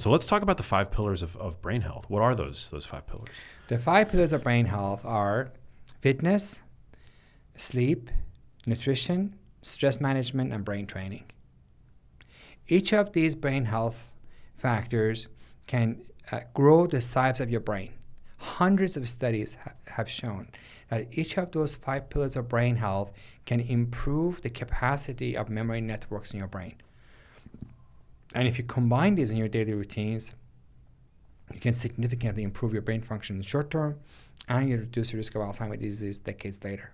So let's talk about the 5 pillars of brain health. What are those 5 pillars? The 5 pillars of brain health are fitness, sleep, nutrition, stress management, and brain training. Each of these brain health factors can grow the size of your brain. Hundreds of studies have shown that each of those 5 pillars of brain health can improve the capacity of memory networks in your brain. And if you combine these in your daily routines, you can significantly improve your brain function in the short term, and you reduce the risk of Alzheimer's disease decades later.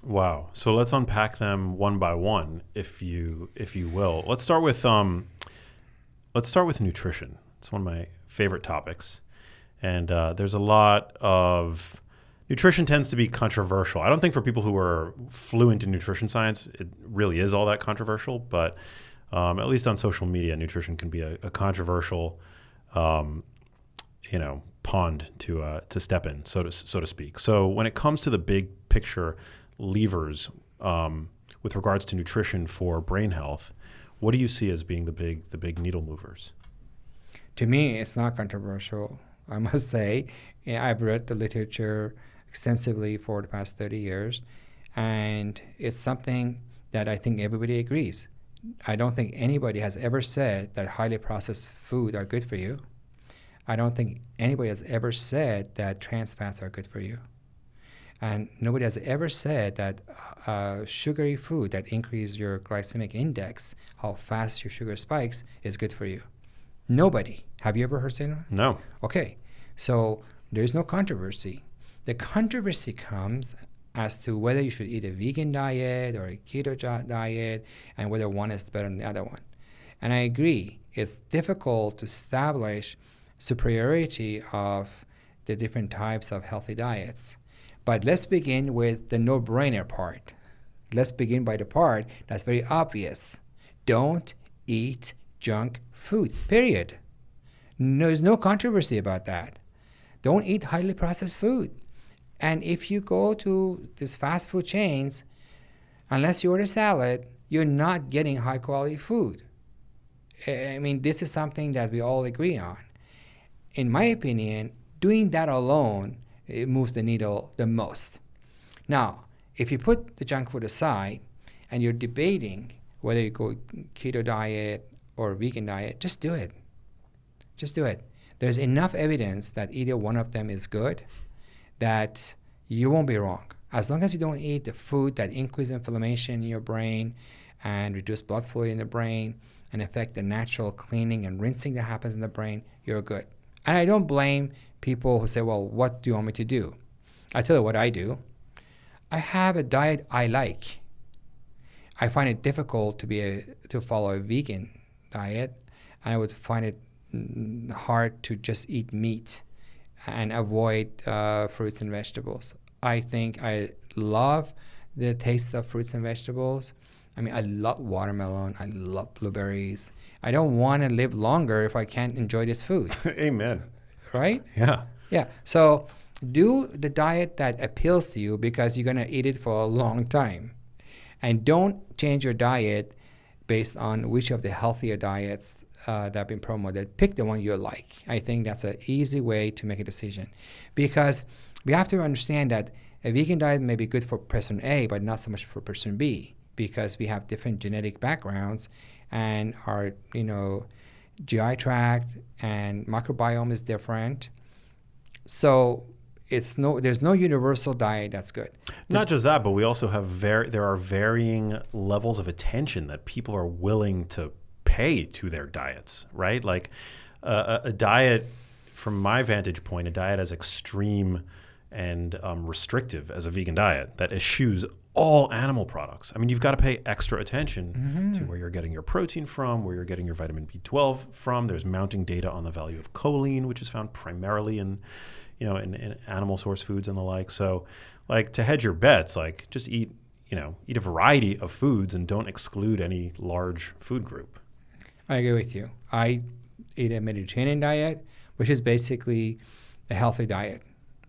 Wow. So let's unpack them one by one, if you will. Let's start with nutrition. It's one of my favorite topics, and there's a lot of nutrition tends to be controversial. I don't think for people who are fluent in nutrition science, it really is all that controversial. But at least on social media, nutrition can be a controversial, pond to step in, so to speak. So when it comes to the big picture levers with regards to nutrition for brain health, what do you see as being the big needle movers? To me, it's not controversial. I must say, I've read the literature extensively for the past 30 years, and it's something that I think everybody agrees. I don't think anybody has ever said that highly processed food are good for you. I don't think anybody has ever said that trans fats are good for you. And nobody has ever said that sugary food that increases your glycemic index, how fast your sugar spikes, is good for you. Nobody. Have you ever heard say that? No. Okay. So there's no controversy. The controversy comes as to whether you should eat a vegan diet or a keto diet, and whether one is better than the other one. And I agree, it's difficult to establish superiority of the different types of healthy diets. But let's begin with the no-brainer part. Let's begin by the part that's very obvious. Don't eat junk food, period. There's no controversy about that. Don't eat highly processed food. And if you go to these fast food chains, unless you order salad, you're not getting high quality food. I mean, this is something that we all agree on. In my opinion, doing that alone, it moves the needle the most. Now, if you put the junk food aside and you're debating whether you go keto diet or vegan diet, just do it. Just do it. There's enough evidence that either one of them is good that you won't be wrong. As long as you don't eat the food that increases inflammation in your brain and reduce blood flow in the brain and affect the natural cleaning and rinsing that happens in the brain, you're good. And I don't blame people who say, well, what do you want me to do? I tell you what I do. I have a diet I like. I find it difficult to follow a vegan diet, and I would find it hard to just eat meat and avoid fruits and vegetables. I think I love the taste of fruits and vegetables. I mean, I love watermelon. I love blueberries. I don't want to live longer if I can't enjoy this food. Amen. Right? Yeah. Yeah. So do the diet that appeals to you because you're going to eat it for a long time. And don't change your diet based on which of the healthier diets that have been promoted. Pick the one you like. I think that's an easy way to make a decision. Because we have to understand that a vegan diet may be good for person A, but not so much for person B, because we have different genetic backgrounds and our, GI tract and microbiome is different. So there's no universal diet that's good. Not just that, but we also have there are varying levels of attention that people are willing to pay to their diets, right? Like a diet, from my vantage point, a diet as extreme and restrictive as a vegan diet that eschews all animal products. I mean, you've got to pay extra attention to where you're getting your protein from, where you're getting your vitamin B12 from. There's mounting data on the value of choline, which is found primarily in animal source foods and the like. So, like, to hedge your bets, like, just eat a variety of foods and don't exclude any large food group. I agree with you. I eat a Mediterranean diet, which is basically a healthy diet.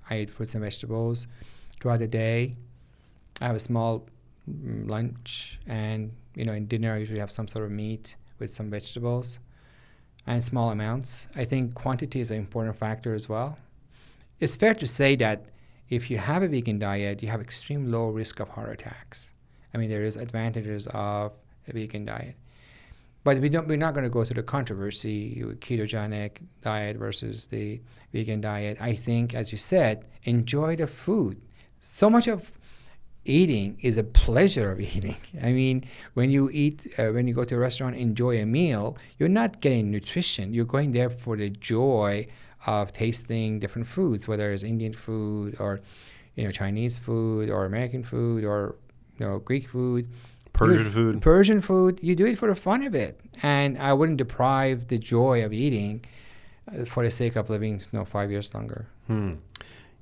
I eat fruits and vegetables throughout the day. I have a small lunch, and in dinner I usually have some sort of meat with some vegetables. and small amounts. I think quantity is an important factor as well. It's fair to say that if you have a vegan diet, you have extreme low risk of heart attacks. I mean, there is advantages of a vegan diet. But we're not going to go through the controversy with ketogenic diet versus the vegan diet. I think, as you said, enjoy the food. So much of eating is a pleasure of eating. I mean, when you go to a restaurant, enjoy a meal, you're not getting nutrition. You're going there for the joy of tasting different foods, whether it's Indian food or, Chinese food or American food or, Greek food. Persian food. You do it for the fun of it. And I wouldn't deprive the joy of eating for the sake of living 5 years longer.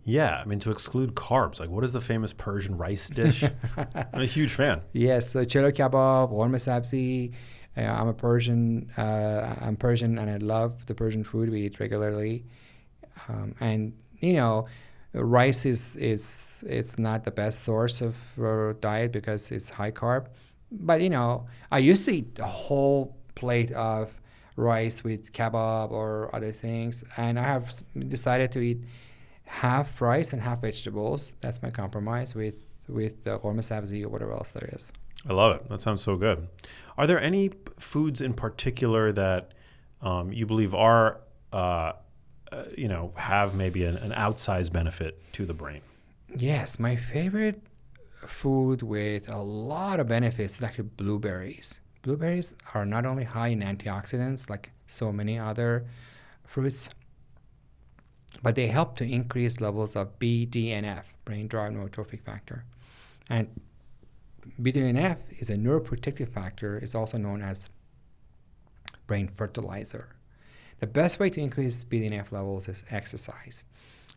Yeah, I mean, to exclude carbs, like what is the famous Persian rice dish? I'm a huge fan. Yes, so chilo kebab, orma sabzi. I'm Persian and I love the Persian food. We eat regularly. And, rice is not the best source of diet because it's high carb. But, I used to eat a whole plate of rice with kebab or other things. And I have decided to eat half rice and half vegetables. That's my compromise with orma sabzi or whatever else there is. I love it. That sounds so good. Are there any foods in particular that you believe are, have maybe an outsized benefit to the brain? Yes, my favorite food with a lot of benefits is actually blueberries. Blueberries are not only high in antioxidants like so many other fruits, but they help to increase levels of BDNF, brain-derived neurotrophic factor. And BDNF is a neuroprotective factor. It's also known as brain fertilizer. The best way to increase BDNF levels is exercise.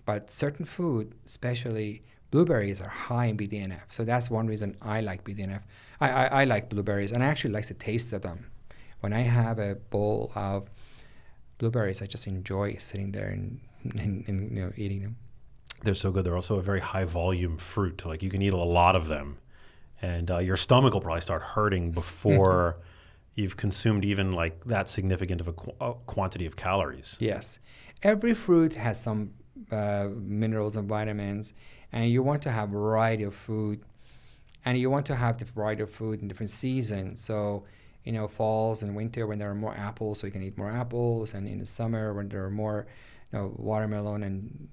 But certain food, especially blueberries, are high in BDNF. So that's one reason I like BDNF. I like blueberries, and I actually like the taste of them. When I have a bowl of blueberries, I just enjoy sitting there and eating them. They're so good. They're also a very high volume fruit. Like you can eat a lot of them, and your stomach will probably start hurting before you've consumed even like that significant of a quantity of calories. Yes. Every fruit has some minerals and vitamins, and you want to have variety of food, and you want to have the variety of food in different seasons. So, falls and winter when there are more apples, so you can eat more apples, and in the summer when there are more watermelon and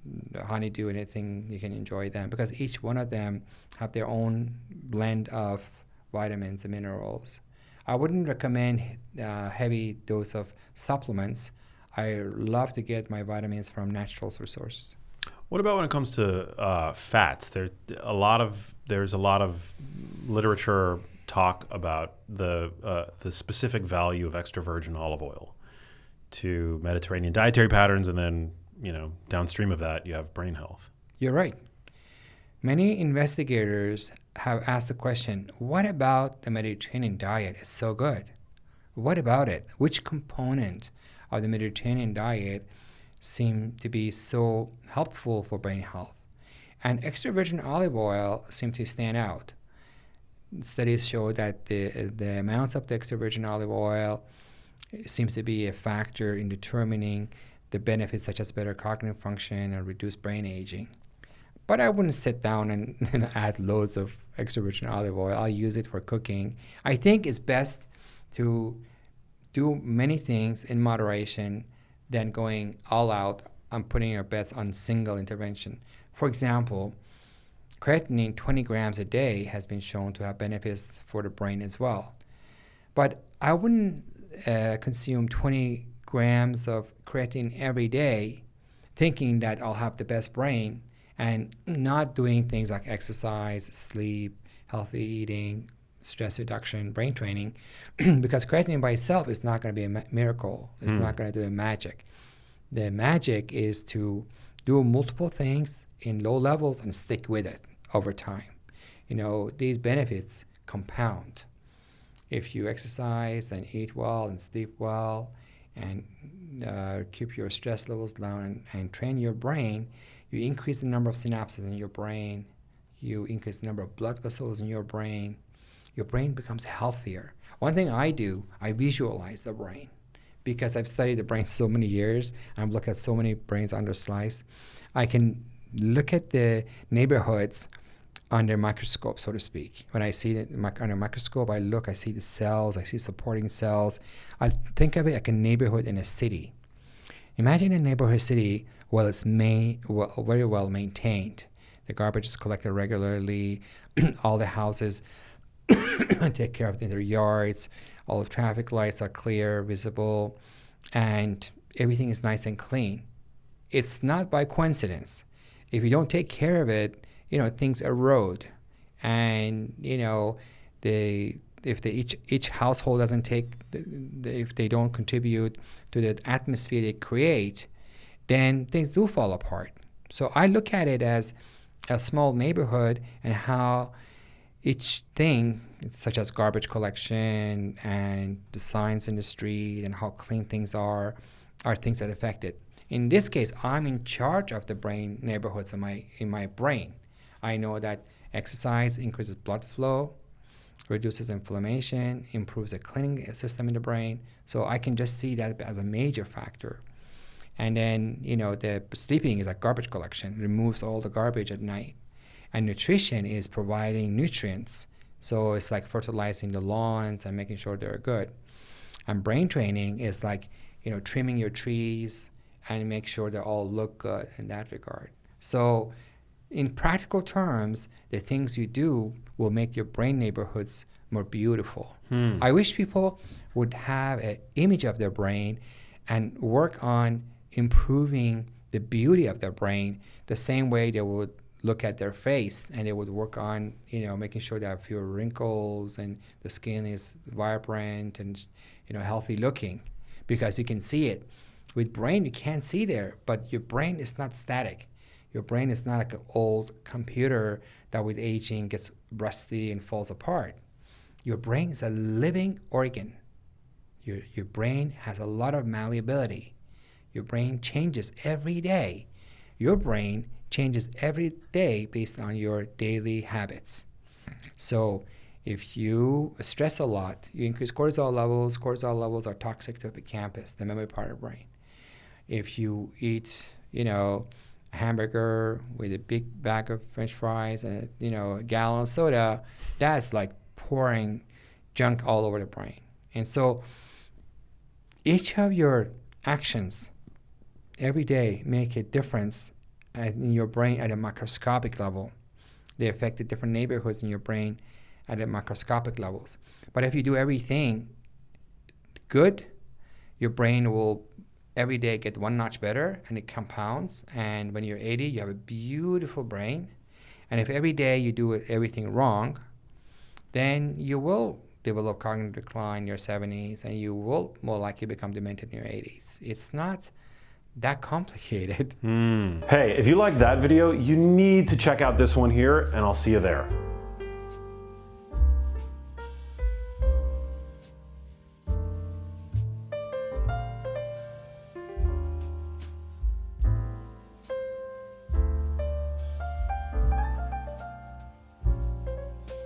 honeydew and anything, you can enjoy them because each one of them have their own blend of vitamins and minerals. I wouldn't recommend heavy dose of supplements. I love to get my vitamins from natural sources. What about when it comes to fats? There's a lot of literature talk about the specific value of extra virgin olive oil to Mediterranean dietary patterns, and then downstream of that you have brain health. You're right. Many investigators have asked the question, what about the Mediterranean diet is so good? What about it? Which component of the Mediterranean diet seem to be so helpful for brain health? And extra virgin olive oil seemed to stand out. Studies show that the amounts of the extra virgin olive oil seems to be a factor in determining the benefits such as better cognitive function and reduced brain aging. But I wouldn't sit down and add loads of extra virgin olive oil. I'll use it for cooking. I think it's best to do many things in moderation than going all out and putting your bets on single intervention. For example, creatinine 20 grams a day has been shown to have benefits for the brain as well. But I wouldn't consume 20 grams of creatine every day thinking that I'll have the best brain and not doing things like exercise, sleep, healthy eating, stress reduction, brain training, because creatine by itself is not going to be a miracle. It's not going to do a magic. The magic is to do multiple things in low levels and stick with it over time. These benefits compound. If you exercise and eat well and sleep well and keep your stress levels down and train your brain, you increase the number of synapses in your brain, you increase the number of blood vessels in your brain becomes healthier. One thing I do, I visualize the brain because I've studied the brain so many years. I've looked at so many brains under slice. I can look at the neighborhoods under microscope, so to speak. When I see it under microscope, I see the cells, I see supporting cells. I think of it like a neighborhood in a city. Imagine a neighborhood city, it's very well maintained. The garbage is collected regularly. All the houses take care of their yards. All the traffic lights are clear, visible, and everything is nice and clean. It's not by coincidence. If you don't take care of it, things erode, and if each household doesn't if they don't contribute to the atmosphere they create, then things do fall apart. So I look at it as a small neighborhood and how each thing, such as garbage collection and the signs in the street and how clean things are things that affect it. In this case, I'm in charge of the brain neighborhoods in my brain. I know that exercise increases blood flow, reduces inflammation, improves the cleaning system in the brain. So I can just see that as a major factor. And then, the sleeping is like garbage collection, removes all the garbage at night. And nutrition is providing nutrients. So it's like fertilizing the lawns and making sure they're good. And brain training is like, trimming your trees and make sure they all look good in that regard. So in practical terms, the things you do will make your brain neighborhoods more beautiful. I wish people would have an image of their brain and work on improving the beauty of their brain the same way they would look at their face, and they would work on, making sure they have fewer wrinkles and the skin is vibrant and, healthy looking, because you can see it. With brain, you can't see there, but your brain is not static. Your brain is not like an old computer that with aging gets rusty and falls apart. Your brain is a living organ. Your brain has a lot of malleability. Your brain changes every day. Your brain changes every day based on your daily habits. So if you stress a lot, you increase cortisol levels. Cortisol levels are toxic to the hippocampus, the memory part of the brain. If you eat, a hamburger with a big bag of French fries and, a gallon of soda, that's like pouring junk all over the brain. And so each of your actions every day make a difference in your brain at a microscopic level. They affect the different neighborhoods in your brain at a microscopic levels. But if you do everything good, your brain will every day get one notch better, and it compounds. And when you're 80, you have a beautiful brain. And if every day you do everything wrong, then you will develop cognitive decline in your 70s, and you will more likely become demented in your 80s. It's not that complicated. Hey, if you liked that video, you need to check out this one here, and I'll see you there.